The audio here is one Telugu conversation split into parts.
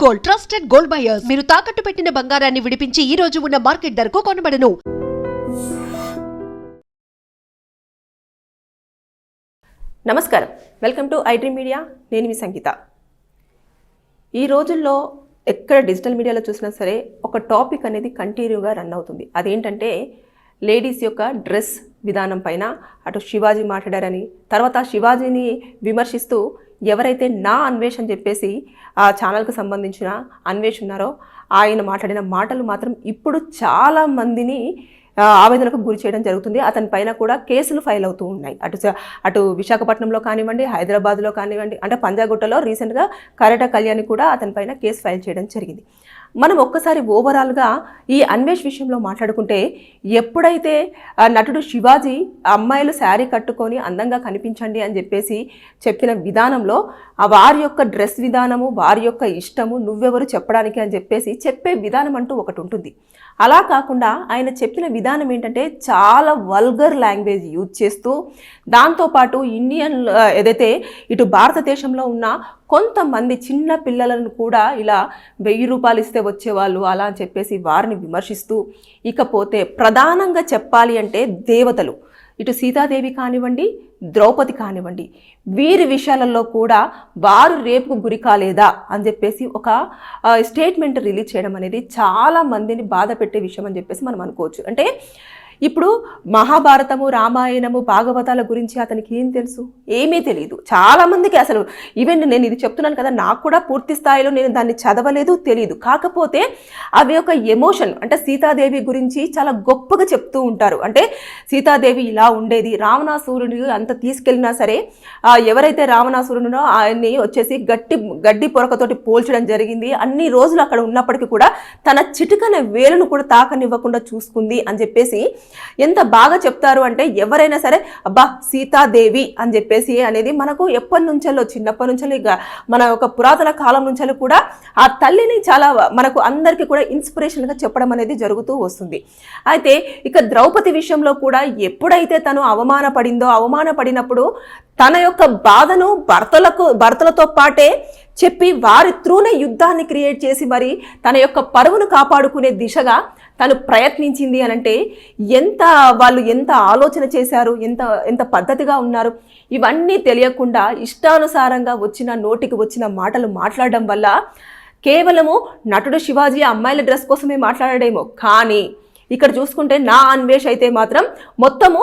Gold, trusted gold buyers. మీరు తాకట్టు పెట్టిన బంగారాన్ని విడిపించి ఈ రోజు ఉన్న మార్కెట్ ధరకు కొనబడను. నమస్కారం, వెల్కమ్ టు ఐడ్రీమ్ మీడియా. నేను మీ సంగీత. ఈ రోజుల్లో ఎక్కడ డిజిటల్ మీడియాలో చూసినా సరే ఒక టాపిక్ అనేది కంటిన్యూగా రన్ అవుతుంది. అదేంటంటే లేడీస్ యొక్క డ్రెస్ విధానం పైన అటు శివాజీ మాట్లాడారని, తర్వాత శివాజీని విమర్శిస్తూ ఎవరైతే నా అన్వేష్ అని చెప్పేసి ఆ ఛానల్కి సంబంధించిన అన్వేష్ ఉన్నారో ఆయన మాట్లాడిన మాటలు మాత్రం ఇప్పుడు చాలా మందిని ఆవేదనకు గురి చేయడం జరుగుతుంది. అతని పైన కూడా కేసులు ఫైల్ అవుతూ ఉన్నాయి. అటు విశాఖపట్నంలో కానివ్వండి, హైదరాబాద్లో కానివ్వండి, అంటే పంజాగుట్టలో రీసెంట్గా కరేట కళ్యాణి కూడా అతని పైన కేసు ఫైల్ చేయడం జరిగింది. మనం ఒక్కసారి ఓవరాల్గా ఈ అన్వేష్ విషయంలో మాట్లాడుకుంటే, ఎప్పుడైతే నటుడు శివాజీ అమ్మాయిలు శారీ కట్టుకొని అందంగా కనిపించండి అని చెప్పేసి చెప్పిన విధానంలో వారి యొక్క డ్రెస్ విధానము, వారి యొక్క ఇష్టము నువ్వెవరు చెప్పడానికి అని చెప్పేసి చెప్పే విధానం అంటూ ఒకటి ఉంటుంది. అలా కాకుండా ఆయన చెప్పిన విధానం ఏంటంటే చాలా వల్గర్ లాంగ్వేజ్ యూజ్ చేస్తూ, దాంతోపాటు ఇండియన్ ఏదైతే ఇటు భారతదేశంలో ఉన్న కొంతమంది చిన్న పిల్లలను కూడా ఇలా 1000 రూపాయలు ఇస్తే వచ్చేవాళ్ళు అలా అని చెప్పేసి వారిని విమర్శిస్తూ, ఇకపోతే ప్రధానంగా చెప్పాలి అంటే దేవతలు, ఇటు సీతాదేవి కానివ్వండి, ద్రౌపది కానివ్వండి, వీరి విషయాలలో కూడా వారు రేపుకు గురి కాలేదా అని చెప్పేసి ఒక స్టేట్మెంట్ రిలీజ్ చేయడం అనేది చాలా మందిని బాధ పెట్టే విషయం అని చెప్పేసి మనం అనుకోవచ్చు. అంటే ఇప్పుడు మహాభారతము, రామాయణము, భాగవతాల గురించి అతనికి ఏం తెలుసు? ఏమీ తెలియదు. చాలామందికి అసలు ఈవెన్ నేను ఇది చెప్తున్నాను కదా, నాకు కూడా పూర్తి స్థాయిలో నేను దాన్ని చదవలేదు, తెలియదు. కాకపోతే అవి ఒక ఎమోషన్, అంటే సీతాదేవి గురించి చాలా గొప్పగా చెప్తూ ఉంటారు. అంటే సీతాదేవి ఇలా ఉండేది, రావణాసురుని అంత తీసుకెళ్ళినా సరే ఎవరైతే రావణాసురునో ఆయన్ని వచ్చేసి గడ్డి పొరకతోటి పోల్చడం జరిగింది. అన్ని రోజులు అక్కడ ఉన్నప్పటికీ కూడా తన చిటికన వేలును కూడా తాకనివ్వకుండా చూసుకుంది అని చెప్పేసి ఎంత బాగా చెప్తారు. అంటే ఎవరైనా సరే అబ్బా సీతాదేవి అని చెప్పేసి అనేది మనకు ఎప్పటి నుంచో, చిన్నప్పటి నుంచో, మన ఒక పురాతన కాలం నుంచో కూడా ఆ తల్లిని చాలా మనకు అందరికీ కూడా ఇన్స్పిరేషన్గా చెప్పడం అనేది జరుగుతూ వస్తుంది. అయితే ఇక ద్రౌపది విషయంలో కూడా ఎప్పుడైతే తను అవమానపడినప్పుడు తన యొక్క బాధను భర్తలతో పాటే చెప్పి వారి త్రూనే యుద్ధాన్ని క్రియేట్ చేసి మరి తన యొక్క పరువును కాపాడుకునే దిశగా తను ప్రయత్నించింది అనంటే వాళ్ళు ఎంత ఆలోచన చేశారు, ఎంత పద్ధతిగా ఉన్నారు. ఇవన్నీ తెలియకుండా ఇష్టానుసారంగా నోటికి వచ్చిన మాటలు మాట్లాడడం వల్ల కేవలము నటుడు శివాజీ అమ్మాయిల డ్రెస్ కోసమే మాట్లాడాడేమో, కానీ ఇక్కడ చూసుకుంటే నా అన్వేష్ అయితే మాత్రం మొత్తము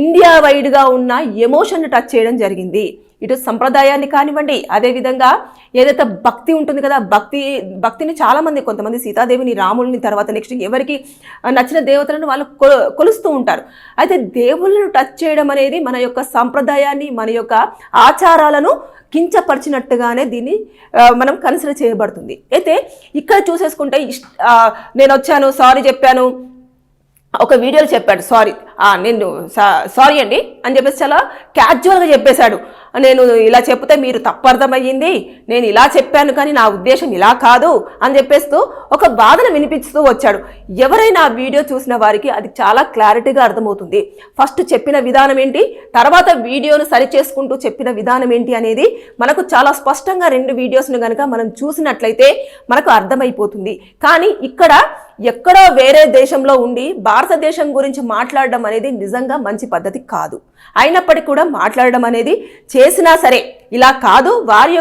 ఇండియా వైడ్గా ఉన్న ఎమోషన్ టచ్ చేయడం జరిగింది. ఇటు సంప్రదాయాన్ని కానివ్వండి, అదేవిధంగా ఏదైతే భక్తి ఉంటుంది కదా, భక్తిని చాలామంది, కొంతమంది సీతాదేవిని, రాముల్ని, తర్వాత నెక్స్ట్ ఎవరికి నచ్చిన దేవతలను వాళ్ళు కొలుస్తూ ఉంటారు. అయితే దేవుళ్ళను టచ్ చేయడం అనేది మన యొక్క సంప్రదాయాన్ని, మన యొక్క ఆచారాలను కించపరిచినట్టుగానే దీన్ని మనం కన్సిడర్ చేయబడుతుంది. అయితే ఇక్కడ చూసేసుకుంటే నేను వచ్చాను, సారీ చెప్పాను, ఒక వీడియోలో చెప్పాడు నేను సారీ అండి అని చెప్పేసి చాలా క్యాజువల్గా చెప్పేశాడు. నేను ఇలా చెప్తే మీరు తప్పు అర్థమయ్యింది, నేను ఇలా చెప్పాను కానీ నా ఉద్దేశం ఇలా కాదు అని చెప్పేస్తూ ఒక వాదన వినిపిస్తూ వచ్చాడు. ఎవరైనా ఆ వీడియో చూసిన వారికి అది చాలా క్లారిటీగా అర్థమవుతుంది. ఫస్ట్ చెప్పిన విధానం ఏంటి, తర్వాత వీడియోను సరి చేసుకుంటూ చెప్పిన విధానం ఏంటి అనేది మనకు చాలా స్పష్టంగా 2 వీడియోస్ను కనుక మనం చూసినట్లయితే మనకు అర్థమైపోతుంది. కానీ ఇక్కడ ఎక్కడో వేరే దేశంలో ఉండి భారతదేశం గురించి మాట్లాడడం అనేది నిజంగా మంచి పద్ధతి కాదు. అయినప్పటికీ కూడా మాట్లాడడం అనేది చేసినా సరే ఇలా కాదు, వారి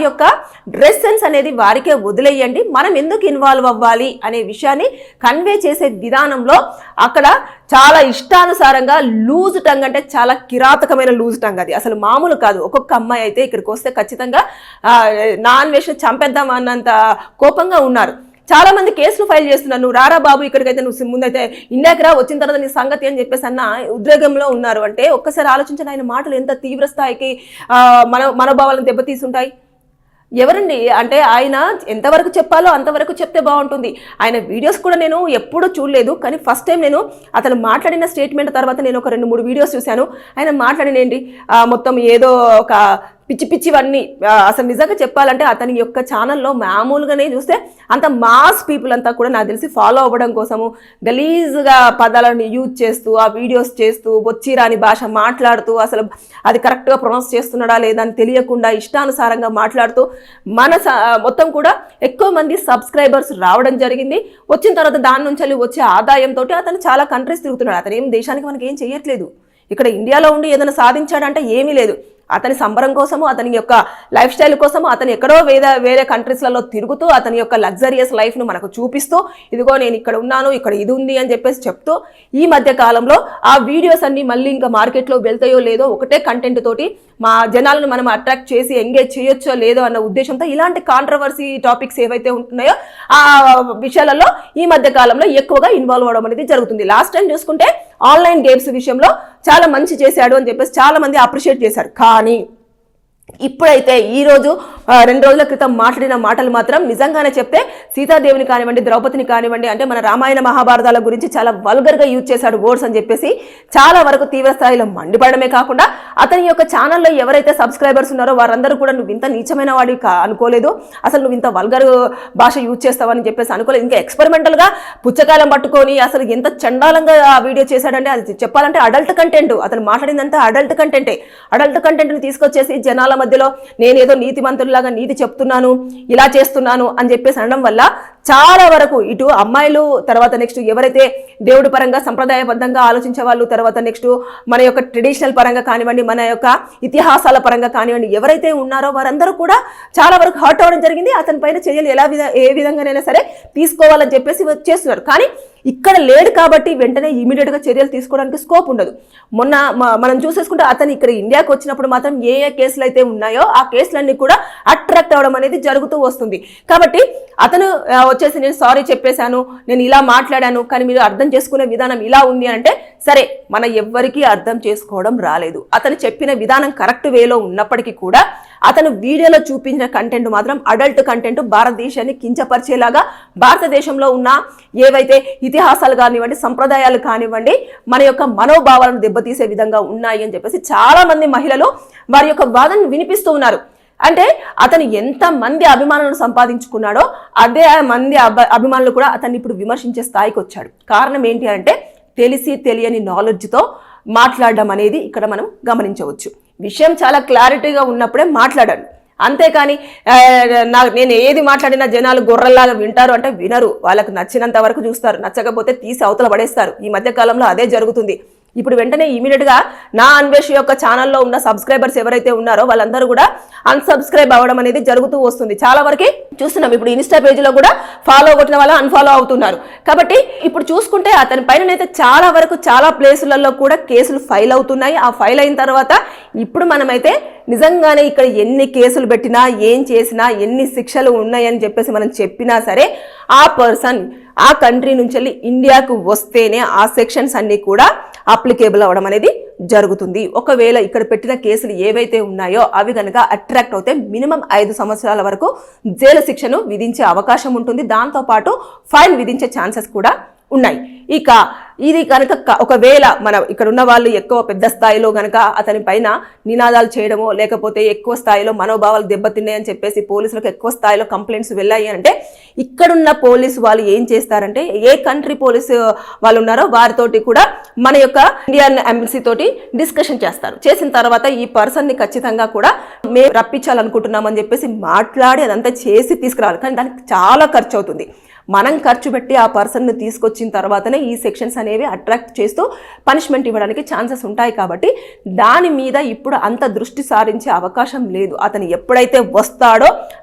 యొక్క డ్రెస్ సెన్స్ అనేది వారికే వదిలేయండి, మనం ఎందుకు ఇన్వాల్వ్ అవ్వాలి అనే విషయాన్ని కన్వే చేసే విధానంలో అక్కడ చాలా ఇష్టానుసారంగా లూజ్ టంగ్, అంటే చాలా కిరాతకమైన లూజ్ టంగ్, అది అసలు మామూలు కాదు. ఒక్కొక్క అమ్మాయి అయితే ఇక్కడికి వస్తే ఖచ్చితంగా నా అన్వేషణ చంపేద్దాం అన్నంత కోపంగా ఉన్నారు. చాలా మంది కేసులు ఫైల్ చేస్తున్నారు, నువ్వు రారా బాబు ఇక్కడికైతే, నువ్వు ముందైతే ఇండియాకి రా, వచ్చిన తర్వాత నీ సంగతి అని చెప్పేసి అన్న ఉద్రేకంలో ఉన్నారు. అంటే ఒక్కసారి ఆలోచించిన ఆయన మాటలు ఎంత తీవ్ర స్థాయికి మనోభావాలను దెబ్బతీసుంటాయి. ఎవరండి అంటే ఆయన ఎంతవరకు చెప్పాలో అంతవరకు చెప్తే బాగుంటుంది. ఆయన వీడియోస్ కూడా నేను ఎప్పుడూ చూడలేదు, కానీ ఫస్ట్ టైం నేను అతను మాట్లాడిన స్టేట్మెంట్ తర్వాత నేను ఒక 2-3 వీడియోస్ చూశాను. ఆయన మాట్లాడిన ఏంటి మొత్తం ఏదో ఒక పిచ్చి పిచ్చివన్నీ అసలు నిజంగా చెప్పాలంటే అతని యొక్క ఛానల్లో మామూలుగానే చూస్తే అంత మాస్ పీపుల్ అంతా కూడా నాకు తెలిసి ఫాలో అవ్వడం కోసము గలీజ్గా పదాలను యూజ్ చేస్తూ ఆ వీడియోస్ చేస్తూ బొచ్చిరాని భాష మాట్లాడుతూ అసలు అది కరెక్ట్గా ప్రొనౌన్స్ చేస్తున్నాడా లేదా అని తెలియకుండా ఇష్టానుసారంగా మాట్లాడుతూ మొత్తం కూడా ఎక్కువ మంది సబ్స్క్రైబర్స్ రావడం జరిగింది. వచ్చిన తర్వాత దాని నుంచి వచ్చే ఆదాయంతో అతను చాలా కంట్రీస్ తిరుగుతున్నాడు. అతను ఏం దేశానికి మనకి ఏం చేయట్లేదు. ఇక్కడ ఇండియాలో ఉండి ఏదైనా సాధించాడంటే ఏమీ లేదు. అతని సంబరం కోసము, అతని యొక్క లైఫ్ స్టైల్ కోసము అతను ఎక్కడో వేరే కంట్రీస్లలో తిరుగుతూ అతని యొక్క లగ్జరియస్ లైఫ్ను మనకు చూపిస్తూ ఇదిగో నేను ఇక్కడ ఉన్నాను, ఇక్కడ ఇది ఉంది అని చెప్పేసి చెప్తూ ఈ మధ్య కాలంలో ఆ వీడియోస్ అన్ని మళ్ళీ ఇంకా మార్కెట్లో వెళ్తాయో లేదో ఒకటే కంటెంట్ తోటి మా జనాలను మనం అట్రాక్ట్ చేసి ఎంగేజ్ చేయొచ్చో లేదో అన్న ఉద్దేశంతో ఇలాంటి కాంట్రవర్సీ టాపిక్స్ ఏవైతే ఉంటున్నాయో ఆ విషయాలలో ఈ మధ్య కాలంలో ఎక్కువగా ఇన్వాల్వ్ అవడం అనేది జరుగుతుంది. లాస్ట్ టైం చూసుకుంటే ఆన్లైన్ గేమ్స్ విషయంలో చాలా మంచి చేశాడు అని చెప్పేసి చాలా మంది అప్రిషియేట్ చేశారు. కానీ ఇప్పుడైతే ఈరోజు 2 రోజుల క్రితం మాట్లాడిన మాటలు మాత్రం నిజంగానే చెప్తే సీతాదేవిని కానివ్వండి, ద్రౌపదిని కానివ్వండి, అంటే మన రామాయణ మహాభారతాల గురించి చాలా వల్గర్గా యూజ్ చేశాడు వర్డ్స్ అని చెప్పేసి చాలా వరకు తీవ్ర స్థాయిలో మండిపడమే కాకుండా అతని యొక్క ఛానల్లో ఎవరైతే సబ్స్క్రైబర్స్ ఉన్నారో వారందరూ కూడా నువ్వు ఇంత నీచమైన వాడివి అనుకోలేదు, అసలు నువ్వు ఇంత వల్గర్ భాష యూజ్ చేస్తావని చెప్పేసి అనుకోలేదు. ఇంకా ఎక్స్పెరిమెంటల్గా పుచ్చకాయలం పట్టుకొని అసలు ఎంత చండాలంగా ఆ వీడియో చేశాడంటే అది చెప్పాలంటే అడల్ట్ కంటెంట్. అతను మాట్లాడిందంతా అడల్ట్ కంటెంటే. అడల్ట్ కంటెంట్ని తీసుకొచ్చేసి జనాల మధ్యలో నేనేదో నీతిమంతుల్లాగా నీతి చెప్తున్నాను, ఇలా చేస్తున్నాను అని చెప్పేసి అనడం వల్ల చాలా వరకు ఇటు అమ్మాయిలు, తర్వాత నెక్స్ట్ ఎవరైతే దేవుడి పరంగా సంప్రదాయబద్ధంగా ఆలోచించే వాళ్ళు, తర్వాత నెక్స్ట్ మన యొక్క ట్రెడిషనల్ పరంగా కానివ్వండి, మన యొక్క ఇతిహాసాల పరంగా కానివ్వండి, ఎవరైతే ఉన్నారో వారందరూ కూడా చాలా వరకు హర్ట్ అవ్వడం జరిగింది. అతని పైన చర్యలు ఏ విధంగానైనా సరే తీసుకోవాలని చెప్పేసి చేస్తున్నారు. కానీ ఇక్కడ లేడు కాబట్టి వెంటనే ఇమీడియట్గా చర్యలు తీసుకోవడానికి స్కోప్ ఉండదు. మొన్న మనం చూసేసుకుంటే అతను ఇక్కడ ఇండియాకి వచ్చినప్పుడు మాత్రం ఏ కేసులు అయితే ఉన్నాయో ఆ కేసులన్నీ కూడా అట్రాక్ట్ అవ్వడం అనేది జరుగుతూ వస్తుంది. కాబట్టి అతను వచ్చేసి నేను సారీ చెప్పేశాను, నేను ఇలా మాట్లాడాను, కానీ మీరు అర్థం చేసుకునే విధానం ఇలా ఉంది అంటే సరే, మన ఎవ్వరికీ అర్థం చేసుకోవడం రాలేదు. అతను చెప్పిన విధానం కరెక్ట్ వేలో ఉన్నప్పటికీ కూడా అతను వీడియోలో చూపించిన కంటెంట్ మాత్రం అడల్ట్ కంటెంట్, భారతదేశాన్ని కించపరిచేలాగా, భారతదేశంలో ఉన్న ఏవైతే ఇతిహాసాలు కానివ్వండి, సంప్రదాయాలు కానివ్వండి, మన యొక్క మనోభావాలను దెబ్బతీసే విధంగా ఉన్నాయి అని చెప్పేసి చాలా మంది మహిళలు వారి యొక్క వాదనను వినిపిస్తూ ఉన్నారు. అంటే అతను ఎంత మంది అభిమానులను సంపాదించుకున్నాడో అదే మంది అభిమానులు కూడా అతన్ని ఇప్పుడు విమర్శించే స్థాయికి వచ్చాడు. కారణం ఏంటి అంటే తెలిసి తెలియని నాలెడ్జ్తో మాట్లాడడం అనేది ఇక్కడ మనం గమనించవచ్చు. విషయం చాలా క్లారిటీగా ఉన్నప్పుడే మాట్లాడాడు. అంతేకాని నేను ఏది మాట్లాడినా జనాలు గొర్రెల్లాగా వింటారు అంటే వినరు. వాళ్ళకు నచ్చినంత వరకు చూస్తారు, నచ్చకపోతే తీసి అవతల పడేస్తారు. ఈ మధ్య కాలంలో అదే జరుగుతుంది. ఇప్పుడు వెంటనే ఇమీడియట్గా నా అన్వేష్ యొక్క ఛానల్లో ఉన్న సబ్స్క్రైబర్స్ ఎవరైతే ఉన్నారో వాళ్ళందరూ కూడా అన్సబ్స్క్రైబ్ అవ్వడం అనేది జరుగుతూ వస్తుంది. చాలా వరకు చూస్తున్నాం. ఇప్పుడు ఇన్స్టా పేజీలో కూడా ఫాలో కొట్టిన వాళ్ళు అన్ఫాలో అవుతున్నారు. కాబట్టి ఇప్పుడు చూసుకుంటే అతని పైననైతే చాలా వరకు చాలా ప్లేసులలో కూడా కేసులు ఫైల్ అవుతున్నాయి. ఆ ఫైల్ అయిన తర్వాత ఇప్పుడు మనమైతే నిజంగానే ఇక్కడ ఎన్ని కేసులు పెట్టినా, ఏం చేసినా, ఎన్ని శిక్షలు ఉన్నాయని చెప్పేసి మనం చెప్పినా సరే ఆ పర్సన్ ఆ కంట్రీ నుంచి వెళ్ళి ఇండియాకు వస్తేనే ఆ సెక్షన్స్ అన్నీ కూడా అప్లికేబుల్ అవ్వడం అనేది జరుగుతుంది. ఒకవేళ ఇక్కడ పెట్టిన కేసులు ఏవైతే ఉన్నాయో అవి కనుక అట్రాక్ట్ అవుతే మినిమం 5 సంవత్సరాల వరకు జైలు శిక్షను విధించే అవకాశం ఉంటుంది. దాంతోపాటు ఫైన్ విధించే ఛాన్సెస్ కూడా ఉన్నాయి. ఇక ఇది కనుక ఒకవేళ మన ఇక్కడ ఉన్న వాళ్ళు ఎక్కువ పెద్ద స్థాయిలో కనుక అతని పైన నినాదాలు చేయడమో, లేకపోతే ఎక్కువ స్థాయిలో మనోభావాలు దెబ్బతిన్నాయని చెప్పేసి పోలీసులకు ఎక్కువ స్థాయిలో కంప్లైంట్స్ వెళ్ళాయి అంటే ఇక్కడున్న పోలీసు వాళ్ళు ఏం చేస్తారంటే ఏ కంట్రీ పోలీసు వాళ్ళు ఉన్నారో వారితోటి కూడా మన యొక్క ఇండియన్ ఎంబసీ తోటి డిస్కషన్ చేస్తారు. చేసిన తర్వాత ఈ పర్సన్ని ఖచ్చితంగా కూడా మేము రప్పించాలనుకుంటున్నామని చెప్పేసి మాట్లాడి అదంతా చేసి తీసుకురావాలి. కానీ దానికి చాలా ఖర్చు అవుతుంది. మనం ఖర్చు పెట్టి ఆ పర్సన్ను తీసుకొచ్చిన తర్వాతనే ఈ సెక్షన్స్ అనేవి అట్రాక్ట్ చేస్తూ పనిష్మెంట్ ఇవ్వడానికి ఛాన్సెస్ ఉంటాయి. కాబట్టి దాని మీద ఇప్పుడు అంత దృష్టి సారించే అవకాశం లేదు. అతను ఎప్పుడైతే వస్తాడో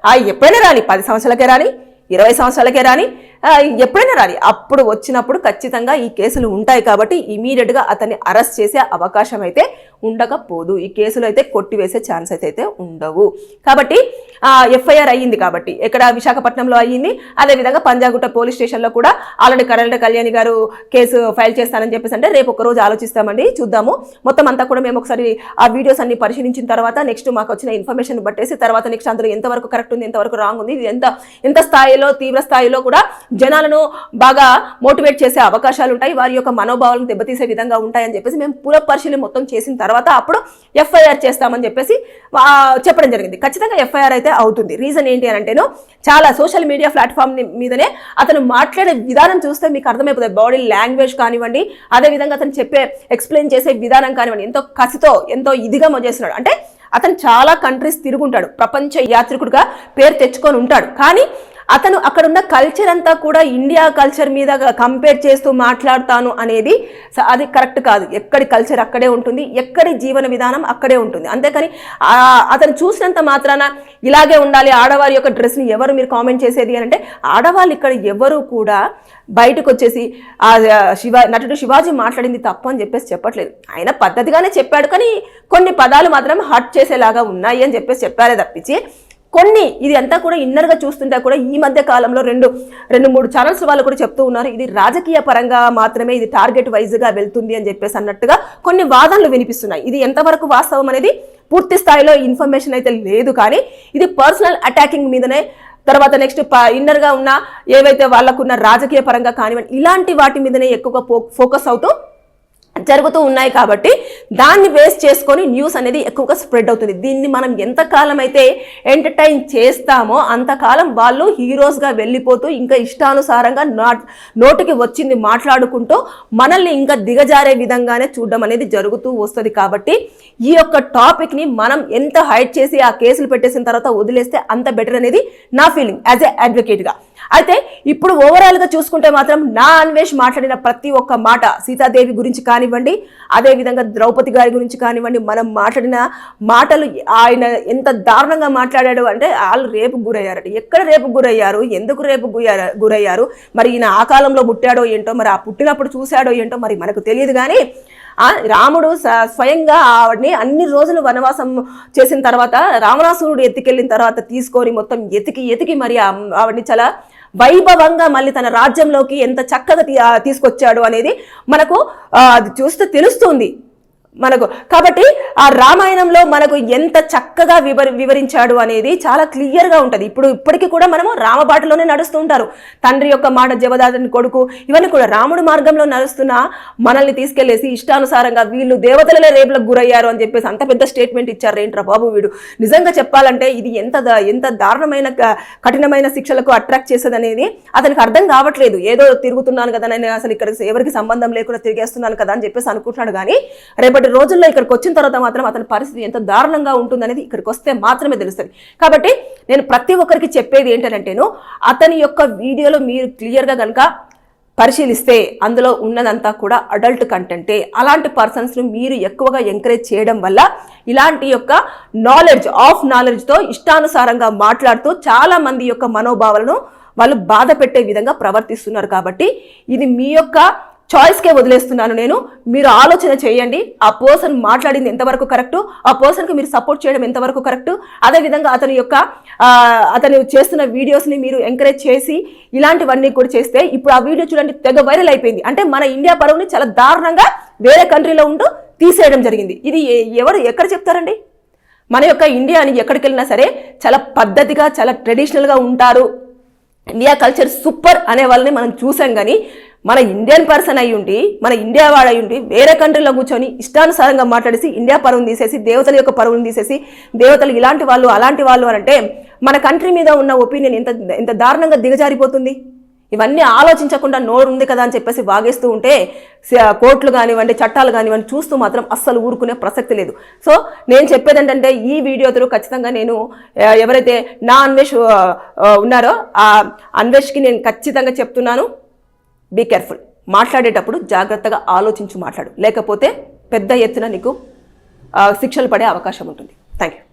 ఎప్పుడైనా రాని, 10 సంవత్సరాలకే రాని, 20 సంవత్సరాలకే రాని, ఎప్పుడైనా రాని, అప్పుడు వచ్చినప్పుడు ఖచ్చితంగా ఈ కేసులు ఉంటాయి. కాబట్టి ఇమీడియట్గా అతన్ని అరెస్ట్ చేసే అవకాశం అయితే ఉండకపోదు. ఈ కేసులు అయితే కొట్టివేసే ఛాన్సెస్ అయితే ఉండవు. కాబట్టి ఎఫ్ఐఆర్ అయ్యింది. కాబట్టి ఎక్కడ విశాఖపట్నంలో అయ్యింది. అదేవిధంగా పంజాగుట్ట పోలీస్ స్టేషన్లో కూడా ఆల్రెడీ కళ్యాణి గారు కేసు ఫైల్ చేస్తానని చెప్పేసి అంటే రేపు ఒక రోజు ఆలోచిస్తామండి, చూద్దాము. మొత్తం అంతా కూడా మేము ఒకసారి ఆ వీడియోస్ అన్ని పరిశీలించిన తర్వాత నెక్స్ట్ మాకు వచ్చిన ఇన్ఫర్మేషన్ బట్టేసి తర్వాత నెక్స్ట్ అందులో ఎంతవరకు కరెక్ట్ ఉంది, ఎంతవరకు రాంగ్ ఉంది, ఇది ఎంత స్థాయిలో తీవ్ర స్థాయిలో కూడా జనాలను బాగా మోటివేట్ చేసే అవకాశాలు ఉంటాయి, వారి యొక్క మనోభావాలను దెబ్బతీసే విధంగా ఉంటాయని చెప్పేసి మేము పునఃపరిశీలన మొత్తం చేసిన తర్వాత అప్పుడు ఎఫ్ఐఆర్ చేస్తామని చెప్పేసి చెప్పడం జరిగింది. ఖచ్చితంగా ఎఫ్ఐఆర్ అయితే అవుతుంది. రీజన్ ఏంటి అని అంటేనో చాలా సోషల్ మీడియా ప్లాట్ఫామ్ మీదనే అతను మాట్లాడే విధానం చూస్తే మీకు అర్థమైపోతుంది. బాడీ లాంగ్వేజ్ కానివ్వండి, అదేవిధంగా అతను ఎక్స్ప్లెయిన్ చేసే విధానం కానివ్వండి, ఎంతో కసితో ఎంతో ఇదిగా చేస్తున్నాడు. అంటే అతను చాలా కంట్రీస్ తిరుగుంటాడు, ప్రపంచ యాత్రికుడిగా పేరు తెచ్చుకొని ఉంటాడు. కానీ అతను అక్కడున్న కల్చర్ అంతా కూడా ఇండియా కల్చర్ మీద కంపేర్ చేస్తూ మాట్లాడతాను అనేది అది కరెక్ట్ కాదు. ఎక్కడి కల్చర్ అక్కడే ఉంటుంది, ఎక్కడి జీవన విధానం అక్కడే ఉంటుంది. అంతేకాని అతను చూసినంత మాత్రాన ఇలాగే ఉండాలి ఆడవారి యొక్క డ్రెస్ని ఎవరు మీరు కామెంట్ చేసేది అని అంటే, ఆడవాళ్ళు ఇక్కడ ఎవరు కూడా బయటకు వచ్చేసి నటుడు శివాజీ మాట్లాడింది తప్పు అని చెప్పేసి చెప్పట్లేదు. ఆయన పద్ధతిగానే చెప్పాడు, కానీ కొన్ని పదాలు మాత్రం హర్ట్ చేసేలాగా ఉన్నాయి అని చెప్పేసి చెప్పారే తప్పించి కొన్ని ఇది అంతా కూడా ఇన్నర్గా చూస్తుంటే కూడా ఈ మధ్య కాలంలో రెండు మూడు ఛానల్స్ వాళ్ళు కూడా చెప్తూ ఉన్నారు, ఇది రాజకీయ పరంగా మాత్రమే, ఇది టార్గెట్ వైజ్గా వెళ్తుంది అని చెప్పేసి అన్నట్టుగా కొన్ని వాదనలు వినిపిస్తున్నాయి. ఇది ఎంతవరకు వాస్తవం అనేది పూర్తి స్థాయిలో ఇన్ఫర్మేషన్ అయితే లేదు. కానీ ఇది పర్సనల్ అటాకింగ్ మీదనే, తర్వాత నెక్స్ట్ ఇన్నర్గా ఉన్న ఏవైతే వాళ్ళకున్న రాజకీయ పరంగా కానివ్వండి ఇలాంటి వాటి మీదనే ఎక్కువగా ఫోకస్ అవుతూ జరుగుతూ ఉన్నాయి. కాబట్టి దాన్ని బేస్ చేసుకొని న్యూస్ అనేది ఎక్కువగా స్ప్రెడ్ అవుతుంది. దీన్ని మనం ఎంతకాలం అయితే ఎంటర్టైన్ చేస్తామో అంతకాలం వాళ్ళు హీరోస్గా వెళ్ళిపోతూ ఇంకా ఇష్టానుసారంగా నోటికి వచ్చింది మాట్లాడుకుంటూ మనల్ని ఇంకా దిగజారే విధంగానే చూడడం అనేది జరుగుతూ వస్తుంది. కాబట్టి ఈ యొక్క టాపిక్ని మనం ఎంత హైడ్ చేసి ఆ కేసులు పెట్టేసిన తర్వాత వదిలేస్తే అంత బెటర్ అనేది నా ఫీలింగ్ యాజ్ ఎ అడ్వకేట్గా. అయితే ఇప్పుడు ఓవరాల్గా చూసుకుంటే మాత్రం నా అన్వేష్ మాట్లాడిన ప్రతి ఒక్క మాట, సీతాదేవి గురించి కానివ్వండి, అదేవిధంగా ద్రౌపది గారి గురించి కానివ్వండి, మనం మాట్లాడిన మాటలు ఆయన ఎంత దారుణంగా మాట్లాడాడు అంటే వాళ్ళు రేపు గురయ్యారట. ఎక్కడ రేపు గురయ్యారు, ఎందుకు రేపు గురయ్యారు, మరి ఈయన ఆ కాలంలో పుట్టాడో ఏంటో, మరి ఆ పుట్టినప్పుడు చూశాడో ఏంటో మరి మనకు తెలియదు. కానీ రాముడు స్వయంగా ఆవిడ్ని అన్ని రోజులు వనవాసం చేసిన తర్వాత రావణాసురుడు ఎత్తుకెళ్ళిన తర్వాత తీసుకొని మొత్తం ఎతికి మరి ఆవిడ్ని చాలా వైభవంగా మళ్ళీ తన రాజ్యంలోకి ఎంత చక్కగా తీసుకొచ్చాడు అనేది మనకు అది చూస్తే తెలుస్తుంది మనకు. కాబట్టి ఆ రామాయణంలో మనకు ఎంత చక్కగా వివరించాడు అనేది చాలా క్లియర్గా ఉంటుంది. ఇప్పటికీ కూడా మనము రామబాటలోనే నడుస్తూ ఉంటారు. తండ్రి యొక్క మాట జవదాటని కొడుకు, ఇవన్నీ కూడా రాముడు మార్గంలో నడుస్తున్న మనల్ని తీసుకెళ్లేసి ఇష్టానుసారంగా వీళ్ళు దేవతలనే రేపులకు గురయ్యారు అని చెప్పేసి అంత పెద్ద స్టేట్మెంట్ ఇచ్చారు ఏంట్రా బాబు వీడు. నిజంగా చెప్పాలంటే ఇది ఎంత దారుణమైన కఠినమైన శిక్షలకు అట్రాక్ట్ చేసేది అనేది అతనికి అర్థం కావట్లేదు. ఏదో తిరుగుతున్నాను కదా నేను అసలు ఇక్కడ ఎవరికి సంబంధం లేకుండా తిరిగేస్తున్నాను కదా అని చెప్పేసి అనుకుంటున్నాడు. కానీ రేపటి రోజుల్లో ఇక్కడికి వచ్చిన తర్వాత మాత్రం అతని పరిస్థితి ఎంత దారుణంగా ఉంటుందనేది ఇక్కడికి వస్తే మాత్రమే తెలుస్తుంది. కాబట్టి నేను ప్రతి ఒక్కరికి చెప్పేది ఏంటంటేను, అతని యొక్క వీడియోలో మీరు క్లియర్గా కనుక పరిశీలిస్తే అందులో ఉన్నదంతా కూడా అడల్ట్ కంటెంటే. అలాంటి పర్సన్స్ను మీరు ఎక్కువగా ఎంకరేజ్ చేయడం వల్ల ఇలాంటి యొక్క నాలెడ్జ్తో ఇష్టానుసారంగా మాట్లాడుతూ చాలా మంది యొక్క మనోభావాలను వాళ్ళు బాధ పెట్టే విధంగా ప్రవర్తిస్తున్నారు. కాబట్టి ఇది మీ యొక్క చాయిస్కే వదిలేస్తున్నాను నేను. మీరు ఆలోచన చేయండి, ఆ పర్సన్ మాట్లాడింది ఎంతవరకు కరెక్టు, ఆ పర్సన్కి మీరు సపోర్ట్ చేయడం ఎంతవరకు కరెక్టు, అదేవిధంగా అతను చేస్తున్న వీడియోస్ని మీరు ఎంకరేజ్ చేసి ఇలాంటివన్నీ కూడా చేస్తే ఇప్పుడు ఆ వీడియో చూడండి తెగ వైరల్ అయిపోయింది. అంటే మన ఇండియా పరువుని చాలా దారుణంగా వేరే కంట్రీలో ఉంటూ తీసేయడం జరిగింది. ఇది ఎక్కడ చెప్తారండి? మన యొక్క ఇండియాని ఎక్కడికి వెళ్ళినా సరే చాలా పద్ధతిగా చాలా ట్రెడిషనల్గా ఉంటారు, ఇండియా కల్చర్ సూపర్ అనే వాళ్ళని మనం చూసాం. కానీ మన ఇండియన్ పర్సన్ అయి ఉండి, మన ఇండియా వాడు అయి ఉండి వేరే కంట్రీలో కూర్చొని ఇష్టానుసారంగా మాట్లాడేసి ఇండియా పరువును తీసేసి దేవతల యొక్క పరువును తీసేసి దేవతలు ఇలాంటి వాళ్ళు అలాంటి వాళ్ళు అని అంటే మన కంట్రీ మీద ఉన్న ఒపీనియన్ ఎంత దారుణంగా దిగజారిపోతుంది. ఇవన్నీ ఆలోచించకుండా నోరు ఉంది కదా అని చెప్పేసి వాగేస్తూ ఉంటే కోర్టులు కానివ్వండి, చట్టాలు కానివ్వండి చూస్తూ మాత్రం అస్సలు ఊరుకునే ప్రసక్తి లేదు. సో నేను చెప్పేది ఏంటంటే ఈ వీడియోతో ఖచ్చితంగా నేను ఎవరైతే నా అన్వేష్ ఉన్నారో ఆ అన్వేష్కి నేను ఖచ్చితంగా చెప్తున్నాను, బీ కేర్ఫుల్. మాట్లాడేటప్పుడు జాగ్రత్తగా ఆలోచించి మాట్లాడు, లేకపోతే పెద్ద ఎత్తున నీకు శిక్షలు పడే అవకాశం ఉంటుంది. Thank you.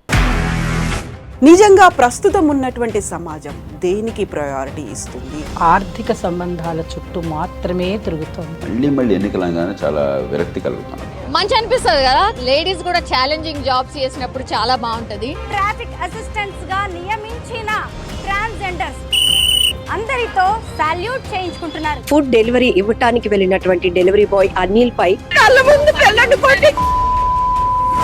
నిజంగా ప్రస్తుతం ఉన్నటువంటి సమాజం దేనికి ప్రయారిటీ ఇస్తుంది? ఆర్థిక సంబంధాల చుట్టూ మాత్రమే తిరుగుతుంది. మళ్ళీ ఎన్నికలంగానే చాలా విరక్తి కలుగుతాను. మంచి అనిపిస్తుంది కదా, లేడీస్ కూడా ఛాలెంజింగ్ జాబ్స్ చేసినప్పుడు చాలా బాగుంటది. ట్రాఫిక్ అసిస్టెంట్స్ గా నియమించిన ట్రాన్స్జెండర్స్ అందరితో సాల్యూట్ చేయించుకుంటున్నారు. ఫుడ్ డెలివరీ ఇవ్వటానికి వెళ్ళినటువంటి డెలివరీ బాయ్ అనిల్ పై కళ్ళ ముందు